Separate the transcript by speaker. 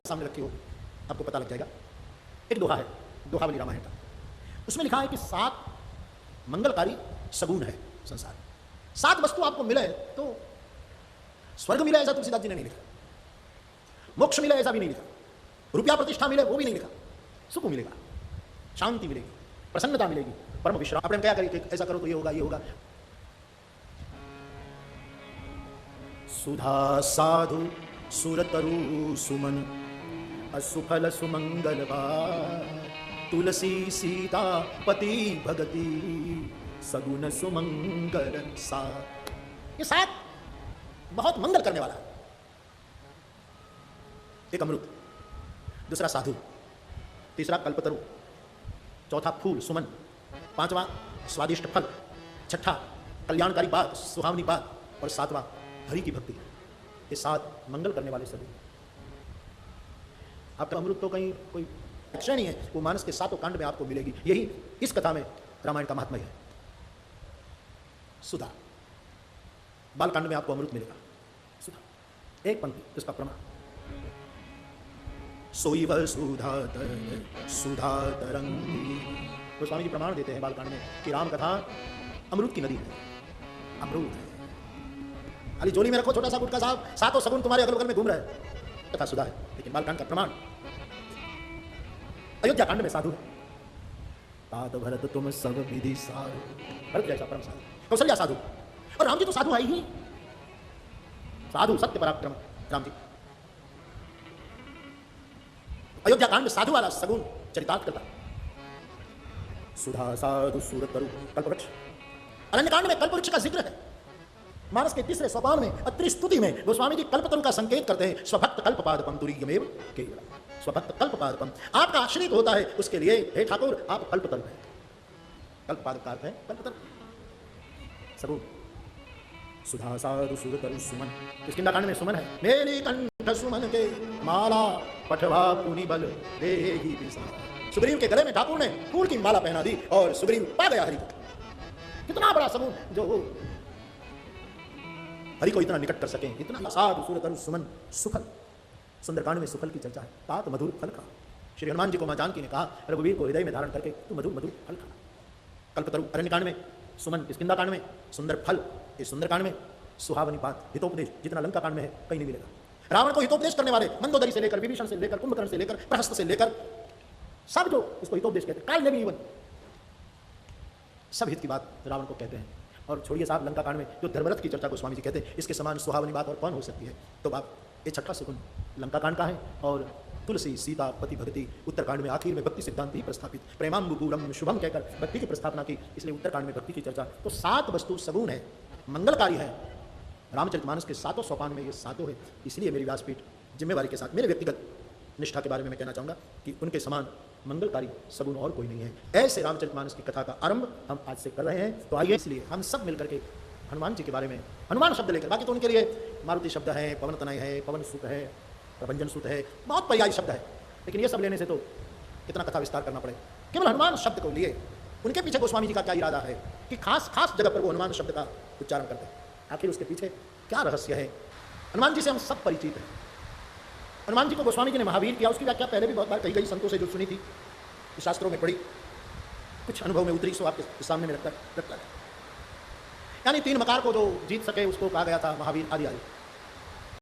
Speaker 1: सामने रखी हो आपको पता लग जाएगा। एक दोहा है दोहावली रामायण का, उसमें लिखा है कि 7 मंगलकारी सगुन है संसार में। 7 वस्तु आपको मिले तो स्वर्ग मिले ऐसा तुलसीदास जी ने नहीं लिखा, मोक्ष मिले ऐसा भी नहीं लिखा, रुपया प्रतिष्ठा मिले वो भी नहीं लिखा। सुख मिलेगा, शांति मिलेगी, प्रसन्नता मिलेगी, परम विश्राम। आपने क्या करें कि ऐसा करो तो ये होगा ये होगा। सुधा साधु सुरतरु सुमन असुफल सुमंगलवा तुलसी सीता पति भगति सगुन सुमंगल सा। ये 7 बहुत मंगल करने वाला है। एक अमृत, दूसरा साधु, तीसरा कल्पतरु, चौथा फूल सुमन, 5वां स्वादिष्ट फल, छठा कल्याणकारी बात सुहावनी बात और 7वां हरि की भक्ति। ये 7 मंगल करने वाले सभी। आपका अमृत तो कहीं कोई अक्षय नहीं है, वो मानस के 7 कांड में आपको मिलेगी। यही इस कथा में रामायण का महात्म्य है। सुधा, बालकांड में आपको अमृत मिलेगा। सुधा एक पंक्ति इसका प्रमाण, सोई वह सुधा तरंगी। तो स्वामी जी प्रमाण देते हैं बालकांड में कि राम कथा अमृत की नदी है, अमृत है। खाली जोली में रखो छोटा सा गुटका साहब, 7 सगुन तुम्हारे अगल बगल में घूम रहे हैं, कथा सुधा है। लेकिन बालकांड का प्रमाण अयोध्या कांड में साधु है। तात भरत तुम सब विधि साधु, भरत जैसा परम साधु, कौशल्या साधु, और राम जी तो साधु है ही, साधु सत्य पराक्रम राम जी। अयोध्या कांड में साधु वाला सगुन चरितार्थ करता। सुधा साधु सूरतरु कल्पवृक्ष। अरण्य कांड में कल्पवृक्ष का जिक्र है। मानस के 3रे सोपान में अत्रि स्तुति में गोस्वामी जी कल्पतरु का संकेत करते हैं। स्वभक्त कल्पपादपम तुरीयमेव केवलम, स्वभक्त कल्पपादपम, आपका आश्रित होता है उसके लिए हे ठाकुर आप कल्पतरु हैं। कल्पपाद का अर्थ है कल्पतरु। सगुन सुधा साधु सूरतरु सुमन। किष्किंधा कांड में सुमन है। मेरी कंठ सुमन के माला पठवा पुनि बल देगी विसार। सुग्रीव के गले में ठाकुर ने फूल की माला पहना दी और सुग्रीव पा गया हरि को। कितना बड़ा सगुन जो हरि को इतना निकट कर सके। इतना साधु सूरतरु सुमन सुफल। सुंदरकांड में सुफल की चर्चा है। तात मधुर फल खा। श्री हनुमान जी को मां जानकी ने कहा रघुवीर को हृदय में धारण करके तू मधुर मधुर फल खा। कल्पतरु अरण्यकांड में सुमन, किष्किंधा कांड में सुंदर फल, इस सुंदरकांड में सुहावनी बात, हितोपदेश, जितना लंका कांड में है कहीं नहीं मिलेगा। रावण को हितोपदेश करने वाले मंदोदरी से लेकर विभीषण से लेकर कुंभकर्ण से लेकर प्रहस्त से लेकर सब जो इसको हितोपदेश कहते हैं, काल नेमी इवन सब हित की बात रावण को कहते हैं। और छोड़िए साहब लंका कांड में जो धर्मरथ की चर्चा को स्वामी जी कहते हैं, इसके समान सुहावनी बात और कौन हो सकती है। तो आप ये 6ठा सुगुन लंका कांड का है। और तुलसी सीता पति भक्ति उत्तरकांड में आखिर में भक्ति सिद्धांत ही प्रस्थापित, प्रेमांबुपूरम शुभम कहकर भक्ति की प्रस्थापना की, इसलिए उत्तरकांड में भक्ति की चर्चा। तो 7 वस्तु सगुन है, मंगलकारी है। रामचरितमानस के 7 सोपान में ये 7 है। इसलिए मेरी व्यासपीठ जिम्मेवारी के साथ मेरे व्यक्तिगत निष्ठा के बारे में मैं कहना चाहूँगा कि उनके समान मंगलकारी सगुन और कोई नहीं है। ऐसे रामचरितमानस की कथा का आरंभ हम आज से कर रहे हैं। तो आइए इसलिए हम सब मिलकर के हनुमान जी के बारे में हनुमान शब्द लेकर, बाकी तो उनके लिए मारुति शब्द है, पवन तनय है, पवन सुत है, प्रभंजन सुत है, बहुत पर्यायी शब्द है। लेकिन ये सब लेने से तो कितना कथा विस्तार करना पड़े। केवल हनुमान शब्द को लिए उनके पीछे गोस्वामी जी का क्या इरादा है कि खास खास जगह पर वो हनुमान शब्द का उच्चारण करते हैं। आखिर उसके पीछे क्या रहस्य है। हनुमान जी से हम सब परिचित हैं। हनुमान जी को गोस्वामी जी ने महावीर किया, उसकी व्याख्या पहले भी बहुत बार कही गई, संतों से जो सुनी थी, शास्त्रों में पढ़ी, कुछ अनुभव में उतरी, सो आपके सामने में रखता है। यानी 3 मकार को जो जीत सके उसको कहा गया था महावीर आदि आदि।